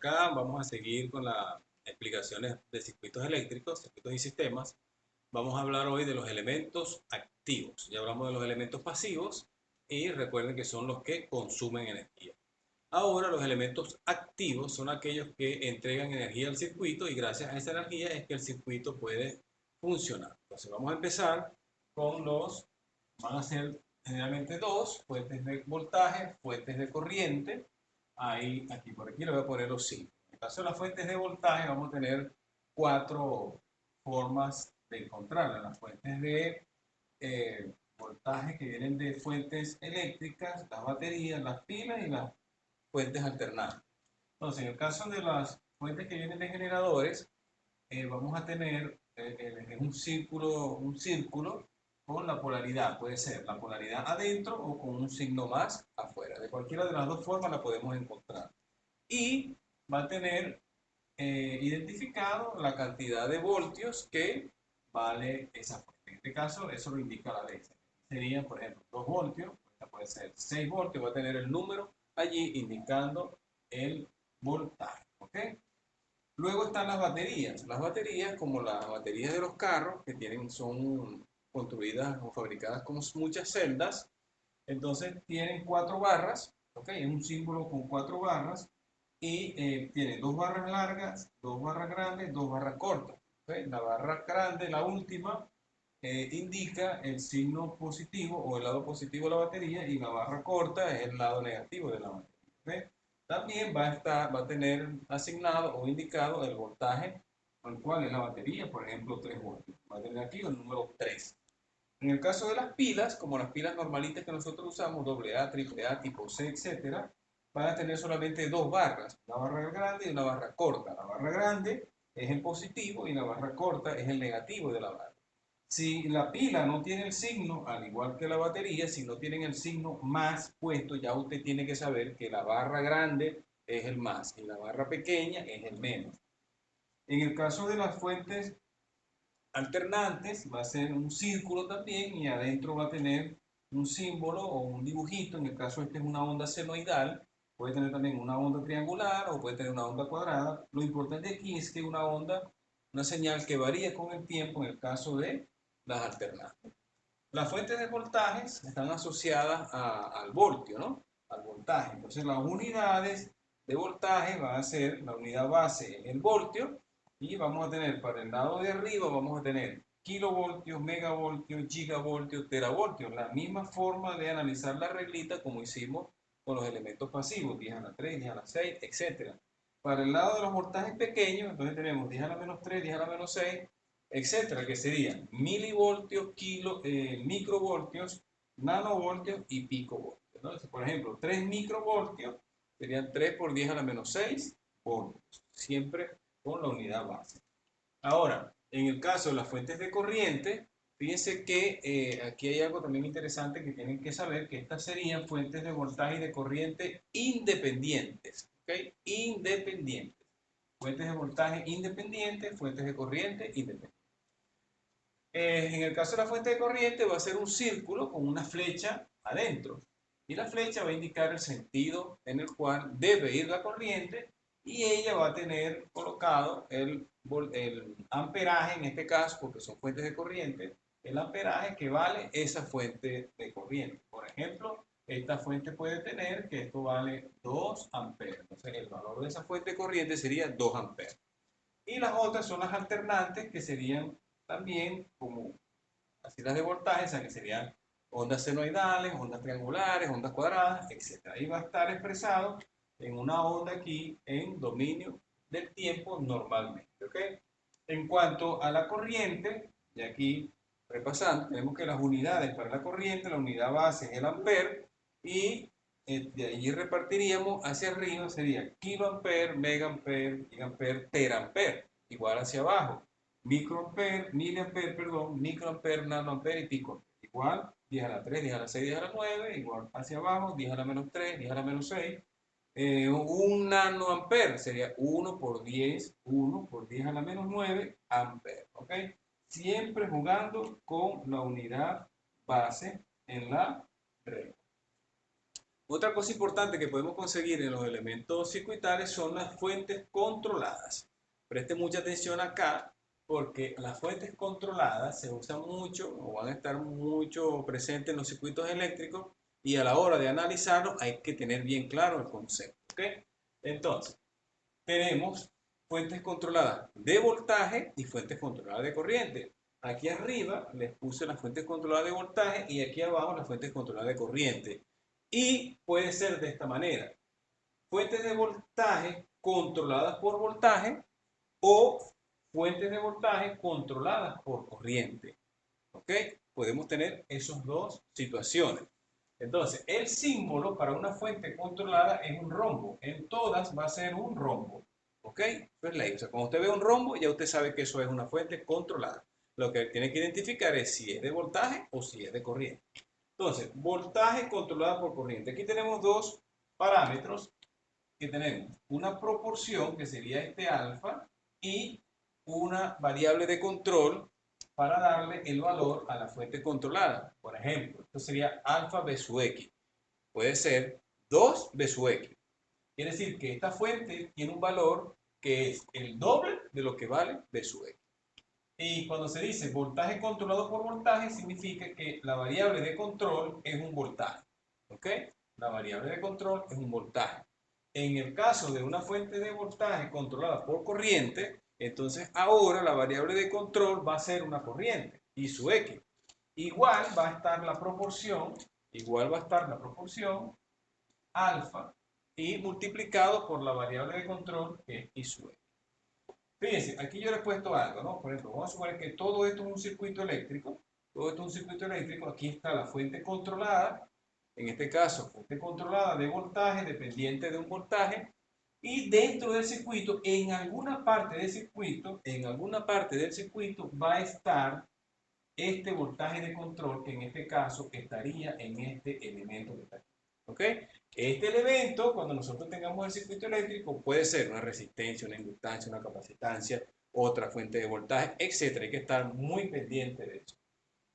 acá vamos a seguir con las explicaciones de circuitos eléctricos, circuitos y sistemas. Vamos a hablar hoy de los elementos activos. Ya hablamos de los elementos pasivos y recuerden que son los que consumen energía. Ahora los elementos activos son aquellos que entregan energía al circuito y gracias a esa energía es que el circuito puede funcionar. Entonces vamos a empezar con van a ser generalmente dos, fuentes de voltaje, fuentes de corriente. Ahí, aquí por aquí le voy a poner los cinco. En el caso de las fuentes de voltaje vamos a tener cuatro formas de encontrarlas. Las fuentes de voltaje que vienen de fuentes eléctricas, las baterías, las pilas y las fuentes alternadas. Entonces, en el caso de las fuentes que vienen de generadores, vamos a tener un círculo con la polaridad. Puede ser la polaridad adentro o con un signo más afuera. De cualquiera de las dos formas la podemos encontrar. Y va a tener identificado la cantidad de voltios que vale esa fuente. En este caso, eso lo indica la ley. Serían, por ejemplo, 2 voltios, esta puede ser 6 voltios, va a tener el número allí indicando el voltaje. ¿Ok? Luego están las baterías. Las baterías, como las baterías de los carros, que son construidas o fabricadas con muchas celdas, entonces tienen 4 barras, ¿ok? Es un símbolo con 4 barras y tiene 2 barras largas, 2 barras grandes, 2 barras cortas. ¿Ok? La barra grande, la última, indica el signo positivo o el lado positivo de la batería y la barra corta es el lado negativo de la batería. ¿Ok? También va a tener asignado o indicado el voltaje al cual es la batería, por ejemplo 3 voltios. Va a tener aquí el número 3. En el caso de las pilas, como las pilas normalitas que nosotros usamos, AA, AAA, tipo C, etcétera, van a tener solamente 2 barras, una barra grande y una barra corta. La barra grande es el positivo y la barra corta es el negativo de la barra. Si la pila no tiene el signo, al igual que la batería, si no tienen el signo más puesto, ya usted tiene que saber que la barra grande es el más y la barra pequeña es el menos. En el caso de las fuentes alternantes, va a ser un círculo también y adentro va a tener un símbolo o un dibujito. En el caso este es una onda senoidal, puede tener también una onda triangular o puede tener una onda cuadrada. Lo importante aquí es que una señal que varía con el tiempo en el caso de las alternantes. Las fuentes de voltajes están asociadas al voltio, ¿no? Al voltaje. Entonces las unidades de voltaje van a ser la unidad base en el voltio y vamos a tener para el lado de arriba, vamos a tener kilovoltios, megavoltios, gigavoltios, teravoltios. La misma forma de analizar la reglita como hicimos con los elementos pasivos, 10 a la 3, 10 a la 6, etc. Para el lado de los voltajes pequeños, entonces tenemos 10 a la menos 3, 10 a la menos 6, etcétera, que serían milivoltios, microvoltios, nanovoltios y picovoltios. Entonces, por ejemplo, 3 microvoltios serían 3 por 10 a la menos 6 voltios, siempre con la unidad base. Ahora, en el caso de las fuentes de corriente, fíjense que aquí hay algo también interesante que tienen que saber, que estas serían fuentes de voltaje y de corriente independientes, ¿ok? Independientes. Fuentes de voltaje independientes, fuentes de corriente independientes. En el caso de la fuente de corriente va a ser un círculo con una flecha adentro y la flecha va a indicar el sentido en el cual debe ir la corriente y ella va a tener colocado el amperaje, en este caso, porque son fuentes de corriente, el amperaje que vale esa fuente de corriente. Por ejemplo, esta fuente puede tener que esto vale 2 amperes. Entonces, el valor de esa fuente de corriente sería 2 amperes. Y las otras son las alternantes que serían también como así las de voltaje, o sea que serían ondas senoidales, ondas triangulares, ondas cuadradas, etc. Ahí va a estar expresado en una onda aquí en dominio del tiempo normalmente. ¿Ok? En cuanto a la corriente, y aquí repasando, tenemos que las unidades para la corriente, la unidad base es el amper y de allí repartiríamos hacia arriba, sería kiloamper, megaamper, gigaamper, teraamper, igual hacia abajo microamper, miliamper, perdón, microamper, nanoamper y picoamper. Igual, 10 a la 3, 10 a la 6, 10 a la 9, igual hacia abajo, 10 a la menos 3, 10 a la menos 6. Un nanoamper sería 1 por 10, 1 por 10 a la menos 9 amper, ¿ok? Siempre jugando con la unidad base en la regla. Otra cosa importante que podemos conseguir en los elementos circuitales son las fuentes controladas. Preste mucha atención acá porque las fuentes controladas se usan mucho o van a estar mucho presentes en los circuitos eléctricos y a la hora de analizarlos hay que tener bien claro el concepto. ¿Ok? Entonces, tenemos fuentes controladas de voltaje y fuentes controladas de corriente. Aquí arriba les puse las fuentes controladas de voltaje y aquí abajo las fuentes controladas de corriente. Y puede ser de esta manera. Fuentes de voltaje controladas por voltaje o fuentes de voltaje controladas por corriente. ¿Ok? Podemos tener esas dos situaciones. Entonces, el símbolo para una fuente controlada es un rombo. En todas va a ser un rombo. ¿Ok? Eso es ley. O sea, cuando usted ve un rombo, ya usted sabe que eso es una fuente controlada. Lo que tiene que identificar es si es de voltaje o si es de corriente. Entonces, voltaje controlado por corriente. Aquí tenemos dos parámetros que tenemos. Una proporción, que sería este alfa, y una variable de control para darle el valor a la fuente controlada. Por ejemplo, esto sería alfa b sub x. Puede ser 2 b sub x. Quiere decir que esta fuente tiene un valor que es el doble de lo que vale b sub x. Y cuando se dice voltaje controlado por voltaje, significa que la variable de control es un voltaje. ¿Ok? La variable de control es un voltaje. En el caso de una fuente de voltaje controlada por corriente, entonces ahora la variable de control va a ser una corriente, I sub X. Igual va a estar la proporción, alfa y multiplicado por la variable de control que es I sub X. Fíjense, aquí yo le he puesto algo, ¿no? Por ejemplo, vamos a suponer que todo esto es un circuito eléctrico. Todo esto es un circuito eléctrico. Aquí está la fuente controlada. En este caso, fuente controlada de voltaje, dependiente de un voltaje. Y dentro del circuito, en alguna parte del circuito, va a estar este voltaje de control, que en este caso estaría en este elemento que está aquí. ¿Ok? Este elemento, cuando nosotros tengamos el circuito eléctrico, puede ser una resistencia, una inductancia, una capacitancia, otra fuente de voltaje, etc. Hay que estar muy pendiente de eso.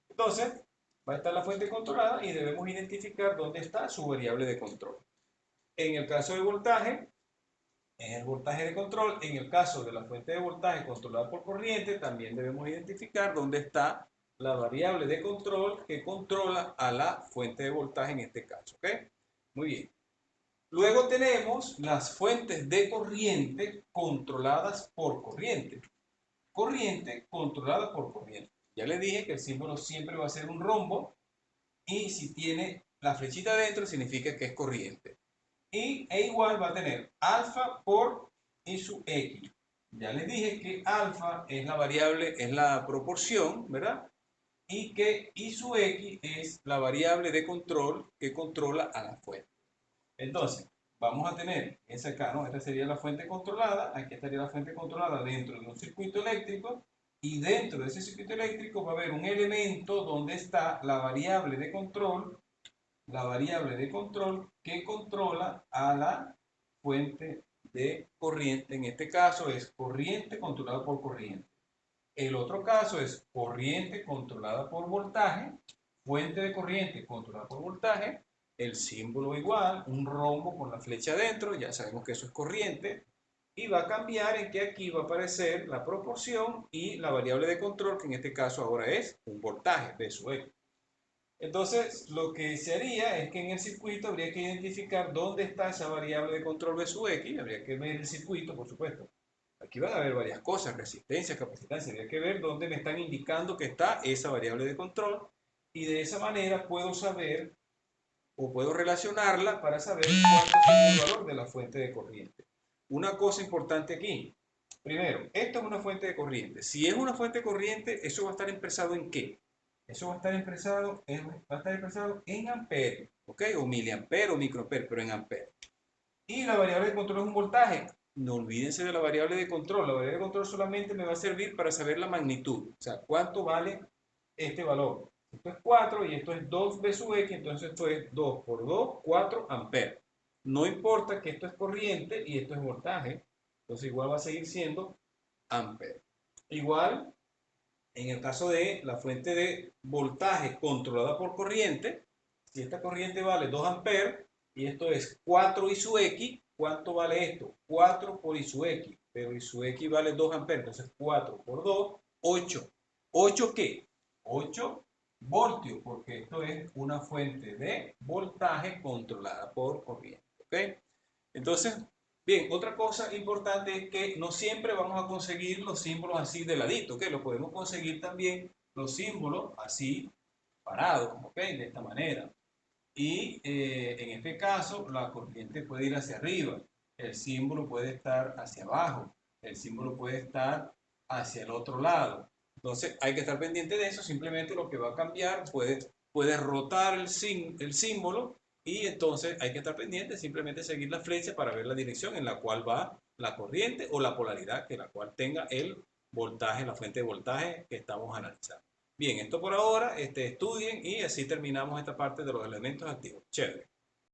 Entonces, va a estar la fuente controlada y debemos identificar dónde está su variable de control. En el caso del voltaje, es el voltaje de control. En el caso de la fuente de voltaje controlada por corriente, también debemos identificar dónde está la variable de control que controla a la fuente de voltaje en este caso. ¿Ok? Muy bien. Luego tenemos las fuentes de corriente controladas por corriente. Corriente controlada por corriente. Ya les dije que el símbolo siempre va a ser un rombo y si tiene la flechita dentro significa que es corriente. E igual va a tener alfa por I sub X. Ya les dije que alfa es la variable, es la proporción, ¿verdad? Y que I sub X es la variable de control que controla a la fuente. Entonces, vamos a tener esa acá, ¿no? Esta sería la fuente controlada, aquí estaría la fuente controlada dentro de un circuito eléctrico y dentro de ese circuito eléctrico va a haber un elemento donde está la variable de control que controla a la fuente de corriente. En este caso es corriente controlada por corriente. El otro caso es corriente controlada por voltaje, fuente de corriente controlada por voltaje, el símbolo igual, un rombo con la flecha adentro, ya sabemos que eso es corriente, y va a cambiar en que aquí va a aparecer la proporción y la variable de control, que en este caso ahora es un voltaje, V sub X. Entonces, lo que se haría es que en el circuito habría que identificar dónde está esa variable de control V sub X, habría que ver el circuito, por supuesto. Aquí van a haber varias cosas, resistencia, capacitancia, habría que ver dónde me están indicando que está esa variable de control y de esa manera puedo saber o puedo relacionarla para saber cuánto es el valor de la fuente de corriente. Una cosa importante aquí, primero, esto es una fuente de corriente. Si es una fuente de corriente, eso va a estar expresado ¿en qué? Eso va a estar expresado en amperes, ¿ok? O miliamperes o microamperes, pero en amperes. Y la variable de control es un voltaje. No olvídense de la variable de control. La variable de control solamente me va a servir para saber la magnitud. O sea, cuánto vale este valor. Esto es 4 y esto es 2 B sub X, entonces esto es 2 por 2, 4 amperes. No importa que esto es corriente y esto es voltaje, entonces igual va a seguir siendo amperes. Igual, en el caso de la fuente de voltaje controlada por corriente, si esta corriente vale 2 amperes, y esto es 4 I sub X. ¿Cuánto vale esto? 4 por I sub X, pero I sub X vale 2 amperes, entonces 4 por 2, 8. ¿8 qué? 8 voltios, porque esto es una fuente de voltaje controlada por corriente. ¿Ok? Entonces, bien, otra cosa importante es que no siempre vamos a conseguir los símbolos así de ladito, ¿ok? Lo podemos conseguir también los símbolos así parados, ¿ok? De esta manera. Y en este caso, la corriente puede ir hacia arriba, el símbolo puede estar hacia abajo, el símbolo puede estar hacia el otro lado. Entonces, hay que estar pendiente de eso. Simplemente lo que va a cambiar, puede rotar el símbolo y entonces hay que estar pendiente, simplemente seguir la flecha para ver la dirección en la cual va la corriente o la polaridad que la cual tenga el voltaje, la fuente de voltaje que estamos analizando. Bien, esto por ahora, estudien y así terminamos esta parte de los elementos activos. Chévere.